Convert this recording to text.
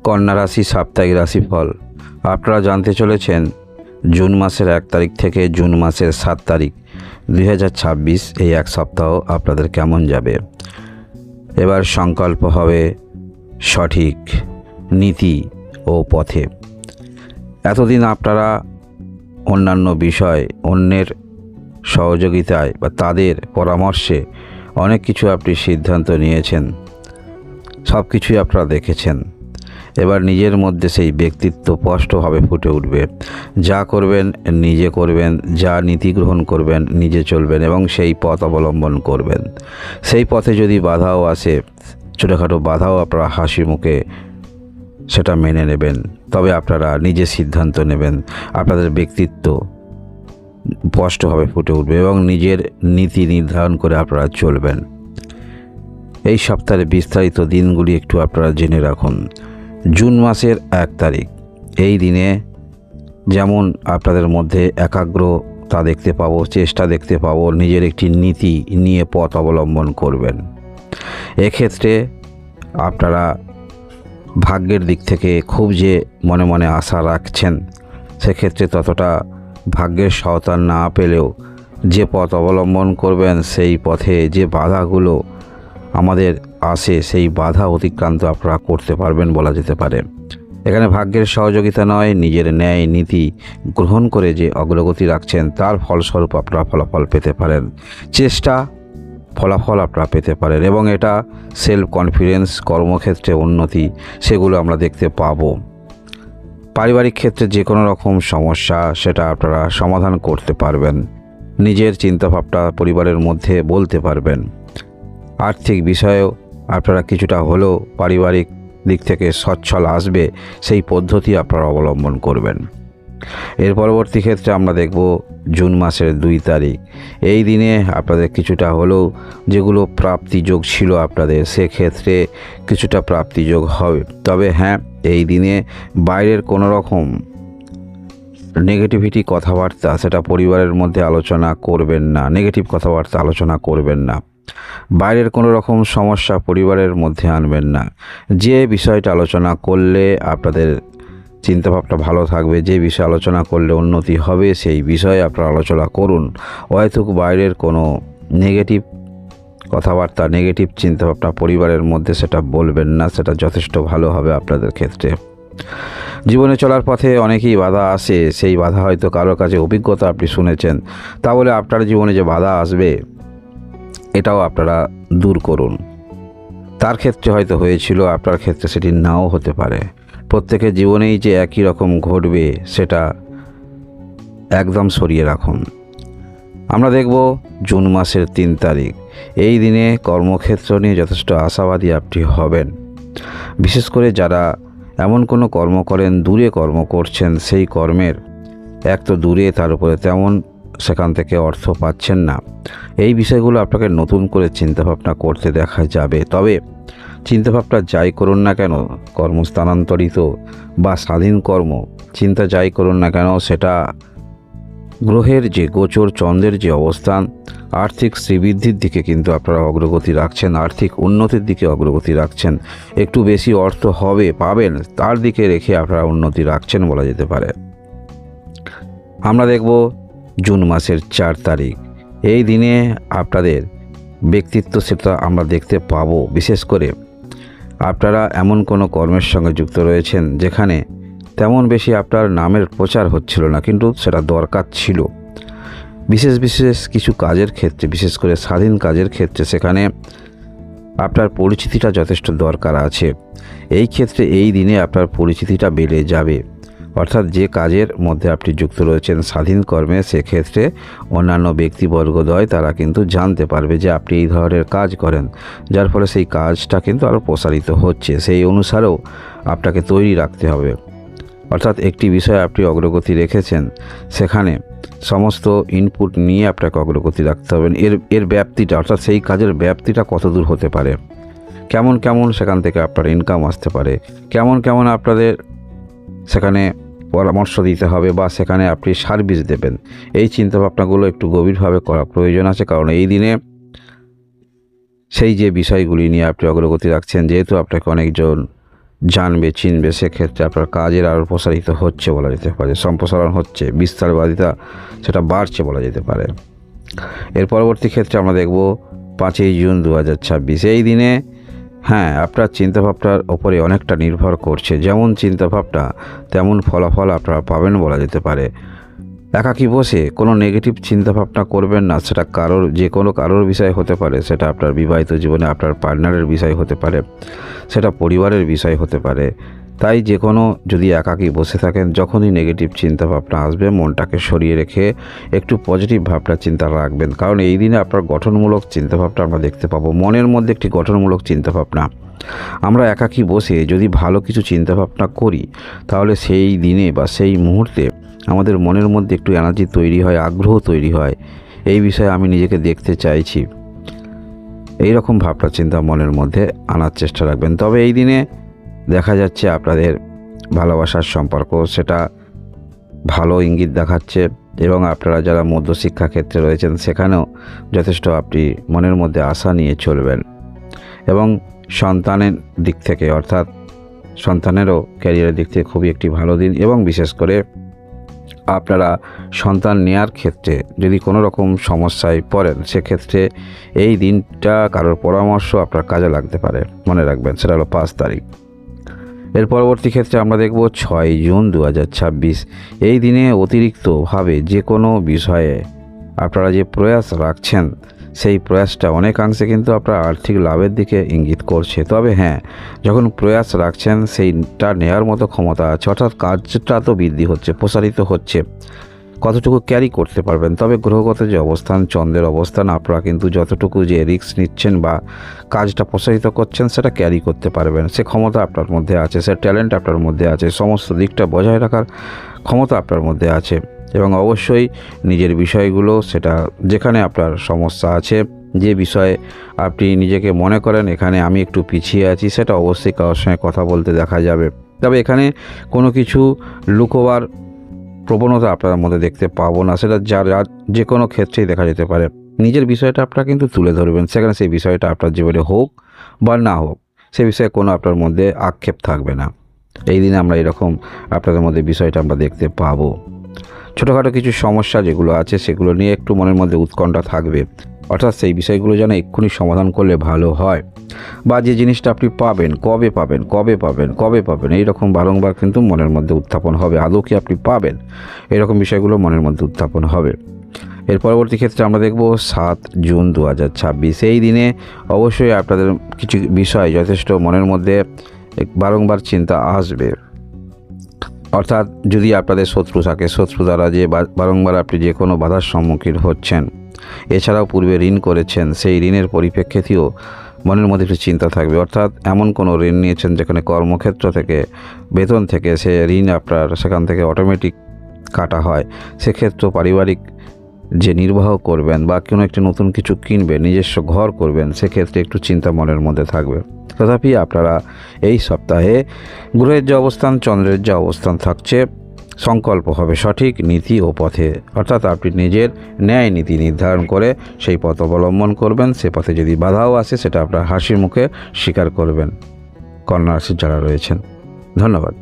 কন্যা রাশি সাপ্তাহিক রাশিফল আপনারা জানতে চলেছেন জুন মাসের 1 তারিখ থেকে জুন মাসের 7 তারিখ 2026 এই এক সপ্তাহ আপনাদের কেমন যাবে। এবার সংকল্প হবে সঠিক নীতি ও পথে। এতদিন আপনারা অন্যান্য বিষয় অন্যের সহযোগিতায় বা তাদের পরামর্শে অনেক কিছু আপনি সিদ্ধান্ত নিয়েছেন, সব কিছুই আপনারা দেখেছেন। এবার নিজের মধ্যে সেই ব্যক্তিত্ব স্পষ্টভাবে ফুটে উঠবে। যা করবেন নিজে করবেন, যা নীতি গ্রহণ করবেন নিজে চলবেন এবং সেই পথ অবলম্বন করবেন। সেই পথে যদি বাধাও আসে, ছোটোখাটো বাধাও আপনারা হাসি মুখে সেটা মেনে নেবেন। তবে আপনারা নিজে সিদ্ধান্ত নেবেন, আপনাদের ব্যক্তিত্ব স্পষ্টভাবে ফুটে উঠবে এবং নিজের নীতি নির্ধারণ করে আপনারা চলবেন। এই সপ্তাহের বিস্তারিত দিনগুলি একটু আপনারা জেনে রাখুন। জুন মাসের 1 তারিখ এই দিনে যেমন আপনাদের মধ্যে একাগ্রতা দেখতে পাবো, চেষ্টা দেখতে পাবো, নিজের একটি নীতি নিয়ে পথ অবলম্বন করবেন। এক্ষেত্রে আপনারা ভাগ্যের দিক থেকে খুব যে মনে মনে আশা রাখছেন, সেক্ষেত্রে ততটা ভাগ্যের সহায়তা না পেলেও যে পথ অবলম্বন করবেন সেই পথে যে বাধাগুলো আমাদের আসে সেই বাধা অতিক্রান্ত আপনারা করতে পারবেন বলা যেতে পারে। এখানে ভাগ্যের সহযোগিতা নয়, নিজের ন্যায় নীতি গ্রহণ করে যে অগ্রগতি রাখছেন তার ফলস্বরূপ আপনারা ফলাফল পেতে পারেন। চেষ্টা ফলাফল আপনারা পেতে পারেন এবং এটা সেলফ কনফিডেন্স, কর্মক্ষেত্রে উন্নতি সেগুলো আমরা দেখতে পাবো। পারিবারিক ক্ষেত্রে যে কোনো রকম সমস্যা সেটা আপনারা সমাধান করতে পারবেন, নিজের চিন্তাভাবনা পরিবারের মধ্যে বলতে পারবেন। আর্থিক বিষয়েও আপনারা কিছুটা হলেও পারিবারিক দিক থেকে সচ্ছল আসবে, সেই পদ্ধতি আপনারা অবলম্বন করবেন। এর পরবর্তী ক্ষেত্রে আমরা দেখব জুন মাসের 2 তারিখ এই দিনে আপনাদের কিছুটা হলেও যেগুলো প্রাপ্তিযোগ ছিল আপনাদের, সেক্ষেত্রে কিছুটা প্রাপ্তিযোগ হবে। তবে হ্যাঁ, এই দিনে বাইরের কোনো রকম নেগেটিভিটি কথাবার্তা সেটা পরিবারের মধ্যে আলোচনা করবেন না, নেগেটিভ কথাবার্তা আলোচনা করবেন না। বাইরের কোনো রকম সমস্যা পরিবারের মধ্যে আনবেন না। যে বিষয়টা আলোচনা করলে আপনাদের চিন্তাভাবনা ভালো থাকবে, যে বিষয়ে আলোচনা করলে উন্নতি হবে সেই বিষয়ে আপনারা আলোচনা করুন। হয়তো বাইরের কোনো নেগেটিভ কথাবার্তা, নেগেটিভ চিন্তাভাবনা পরিবারের মধ্যে সেটা বলবেন না, সেটা যথেষ্ট ভালো হবে আপনাদের ক্ষেত্রে। জীবনে চলার পথে অনেকেই বাধা আসে, সেই বাধা হয়তো কারোর কাছে অভিজ্ঞতা আপনি শুনেছেন, তা বলে আপনার জীবনে যে বাধা আসবে এটাও আপনারা দূর করুন। তার ক্ষেত্রে হয়তো হয়েছিল, আপনার ক্ষেত্রে সেটি নাও হতে পারে। প্রত্যেকের জীবনেই যে একই রকম ঘটবে সেটা একদম সরিয়ে রাখুন। আমরা দেখব জুন মাসের 3 তারিখ এই দিনে কর্মক্ষেত্র নিয়ে যথেষ্ট আশাবাদী আপনি হবেন। বিশেষ করে যারা এমন কোনো কর্ম করেন, দূরে কর্ম করছেন, সেই কর্মের এক তো দূরে, তার উপরে তেমন সেখান থেকে অর্থ পাচ্ছেন না, এই বিষয়গুলো আপনাকে নতুন করে চিন্তাভাবনা করতে দেখা যাবে। তবে চিন্তাভাবনা যাই করুন না কেন, কর্মস্থানান্তরিত বা স্বাধীন কর্ম চিন্তা যাই করুন না কেন, সেটা গ্রহের যে গোচর, চন্দ্রের যে অবস্থান, আর্থিক শ্রীবৃদ্ধির দিকে কিন্তু আপনারা অগ্রগতি রাখছেন, আর্থিক উন্নতির দিকে অগ্রগতি রাখছেন। একটু বেশি অর্থ হবে পাবেন, তার দিকে রেখে আপনারা উন্নতি রাখছেন বলা যেতে পারে। আমরা দেখব জুন মাসের 4 তারিখ এই দিনে আপনাদের ব্যক্তিত্ব সেটা আমরা দেখতে পাবো। বিশেষ করে আপনারা এমন কোনো কর্মের সঙ্গে যুক্ত রয়েছেন যেখানে তেমন বেশি আপনার নামের প্রচার হচ্ছিল না, কিন্তু সেটা দরকার ছিল। বিশেষ বিশেষ কিছু কাজের ক্ষেত্রে, বিশেষ করে স্বাধীন কাজের ক্ষেত্রে সেখানে আপনার পরিচিতিটা যথেষ্ট দরকার আছে। এই ক্ষেত্রে এই দিনে আপনার পরিচিতিটা বেড়ে যাবে। অর্থাৎ যে কাজের মধ্যে আপনি যুক্ত রয়েছেন স্বাধীন কর্মে, সেক্ষেত্রে অন্যান্য ব্যক্তিবর্গদ্বয় তারা কিন্তু জানতে পারবে যে আপনি এই ধরনের কাজ করেন, যার ফলে সেই কাজটা কিন্তু আরও প্রসারিত হচ্ছে। সেই অনুসারেও আপনাকে তৈরি রাখতে হবে। অর্থাৎ একটি বিষয়ে আপনি অগ্রগতি রেখেছেন, সেখানে সমস্ত ইনপুট নিয়ে আপনাকে অগ্রগতি রাখতে হবে। এর ব্যাপ্তিটা, অর্থাৎ সেই কাজের ব্যাপ্তিটা কত দূর হতে পারে, কেমন কেমন সেখান থেকে আপনার ইনকাম আসতে পারে, কেমন কেমন আপনাদের সেখানে পরামর্শ দিতে হবে বা সেখানে আপনি সার্ভিস দেবেন, এই চিন্তাভাবনাগুলো একটু গভীরভাবে করা প্রয়োজন আছে। কারণ এই দিনে সেই যে বিষয়গুলি নিয়ে আপনি অগ্রগতি রাখছেন, যেহেতু আপনাকে অনেকজন জানবে চিনবে, সেক্ষেত্রে আপনার কাজের আরও প্রসারিত হচ্ছে বলা যেতে পারে, সম্প্রসারণ হচ্ছে, বিস্তারবাদিতা সেটা বাড়ছে বলা যেতে পারে। এর পরবর্তী ক্ষেত্রে আমরা দেখব 5ই জুন 2026। এই দিনে আপনার চিন্তাভাবনার ওপরে অনেকটা নির্ভর করছে। যেমন চিন্তাভাবনা তেমন ফলাফল আপনারা পাবেন বলা যেতে পারে। একাকী বসে কোনো নেগেটিভ চিন্তাভাবনা করবেন না। সেটা যে কোনো কারোর বিষয় হতে পারে, সেটা আপনার বিবাহিত জীবনে আপনার পার্টনারের বিষয় হতে পারে, সেটা পরিবারের বিষয় হতে পারে। তাই যে কোনো যদি একাকী বসে থাকেন, যখনই নেগেটিভ চিন্তাভাবনা আসবে মনটাকে সরিয়ে রেখে একটু পজিটিভ ভাবনা চিন্তা রাখবেন। কারণ এই দিনে আপনার গঠনমূলক চিন্তাভাবনা আমরা দেখতে পাবো। মনের মধ্যে একটি গঠনমূলক চিন্তাভাবনা, আমরা একাকী বসে যদি ভালো কিছু চিন্তাভাবনা করি তাহলে সেই দিনে বা সেই মুহূর্তে আমাদের মনের মধ্যে একটু এনার্জি তৈরি হয়, আগ্রহ তৈরি হয়, এই বিষয়ে আমি নিজেকে দেখতে চাইছি, এই রকম ভাবনা চিন্তা মনের মধ্যে আনার চেষ্টা রাখবেন। তবে এই দিনে দেখা যাচ্ছে আপনাদের ভালোবাসার সম্পর্ক সেটা ভালো ইঙ্গিত দেখাচ্ছে, এবং আপনারা যারা মধ্যশিক্ষা ক্ষেত্রে রয়েছেন সেখানেও যথেষ্ট আপনি মনের মধ্যে আশা নিয়ে চলবেন। এবং সন্তানের দিক থেকে, অর্থাৎ সন্তানেরও ক্যারিয়ারের দিক থেকে খুবই একটি ভালো দিন। এবং বিশেষ করে আপনারা সন্তান নেওয়ার ক্ষেত্রে যদি কোনো রকম সমস্যায় পড়েন, সেক্ষেত্রে এই দিনটা কারোর পরামর্শ আপনার কাজে লাগতে পারে, মনে রাখবেন। সেটা হলো 5 তারিখ। এর পরবর্তী ক্ষেত্রে আমরা দেখব 6ই জুন 2026। এই দিনে অতিরিক্তভাবে যে কোনো বিষয়ে আপনারা যে প্রয়াস রাখছেন, সেই প্রয়াসটা অনেকাংশে কিন্তু আপনার আর্থিক লাভের দিকে ইঙ্গিত করছে। তবে যখন প্রয়াস রাখছেন সেইটা নেওয়ার মতো ক্ষমতা আছে, অর্থাৎ কাজটা তো বৃদ্ধি হচ্ছে, প্রসারিত হচ্ছে, কতটুকু ক্যারি করতে পারবেন। তবে গ্রহগত যে অবস্থান, চন্দ্রের অবস্থান, আপনারা কিন্তু যতটুকু যে রিস্ক নিচ্ছেন বা কাজটা প্রসারিত করছেন সেটা ক্যারি করতে পারবেন। সে ক্ষমতা আপনার মধ্যে আছে, সে ট্যালেন্ট আপনার মধ্যে আছে, সমস্ত দিকটা বজায় রাখার ক্ষমতা আপনার মধ্যে আছে। এবং অবশ্যই নিজের বিষয়গুলো, সেটা যেখানে আপনার সমস্যা আছে, যে বিষয়ে আপনি নিজেকে মনে করেন এখানে আমি একটু পিছিয়ে আছি, সেটা অবশ্যই কারোর সঙ্গে কথা বলতে দেখা যাবে। তবে এখানে কোনো কিছু লুকোবার প্রবণতা আপনার মধ্যে দেখতে পাবো না। সেটা যে কোনো ক্ষেত্রেই দেখা যেতে পারে। নিজের বিষয়টা আপনারা কিন্তু তুলে ধরবেন, সেখানে সেই বিষয়টা আপনার জীবনে হোক বা না হোক, সে বিষয়ে কোনো আপনার মধ্যে আক্ষেপ থাকবে না। এই দিনে আমরা এরকম আপনাদের মধ্যে বিষয়টা আমরা দেখতে পাবো। ছোটোখাটো কিছু সমস্যা যেগুলো আছে সেগুলো নিয়ে একটু মনের মধ্যে উৎকণ্ঠা থাকবে, অর্থাৎ সেই বিষয়গুলো যেন এক্ষুনি সমাধান করলে ভালো হয়, বা যে জিনিসটা আপনি পাবেন, কবে পাবেন, কবে পাবেন, কবে পাবেন, এইরকম বারংবার কিন্তু মনের মধ্যে উত্থাপন হবে। আদৌ কি আপনি পাবেন, এরকম বিষয়গুলো মনের মধ্যে উত্থাপন হবে। এর পরবর্তী ক্ষেত্রে আমরা দেখব 7 জুন 2026। এই দিনে অবশ্যই আপনাদের কিছু বিষয় যথেষ্ট মনের মধ্যে বারংবার চিন্তা আসবে। অর্থাৎ যদি আপনাদের শত্রু থাকে, শত্রু দ্বারা যে বারংবার আপনি যে কোনো বাধার সম্মুখীন হচ্ছেন, এছাড়াও পূর্বে ঋণ করেছেন, সেই ঋণের পরিপ্রেক্ষিতেও মনের মধ্যে একটু চিন্তা থাকবে। অর্থাৎ এমন কোনো ঋণ নিয়েছেন যেখানে কর্মক্ষেত্র থেকে, বেতন থেকে সে ঋণ আপনার সেখান থেকে অটোমেটিক কাটা হয়, সেক্ষেত্রে পারিবারিক যে নির্বাহ করবেন বা কোনো একটি নতুন কিছু কিনবেন, নিজস্ব ঘর করবেন, সেক্ষেত্রে একটু চিন্তা মনের মধ্যে থাকবে। তথাপি আপনারা এই সপ্তাহে গ্রহের যে অবস্থান, চন্দ্রের যে অবস্থান থাকছে, সংকল্প হবে সঠিক নীতি ও পথে। অর্থাৎ আপনি নিজের ন্যায় নীতি নির্ধারণ করে সেই পথ অবলম্বন করবেন। সে পথে যদি বাধাও আসে সেটা আপনার হাসির মুখে স্বীকার করবেন। কন্যা রাশির যারা রয়েছেন, ধন্যবাদ।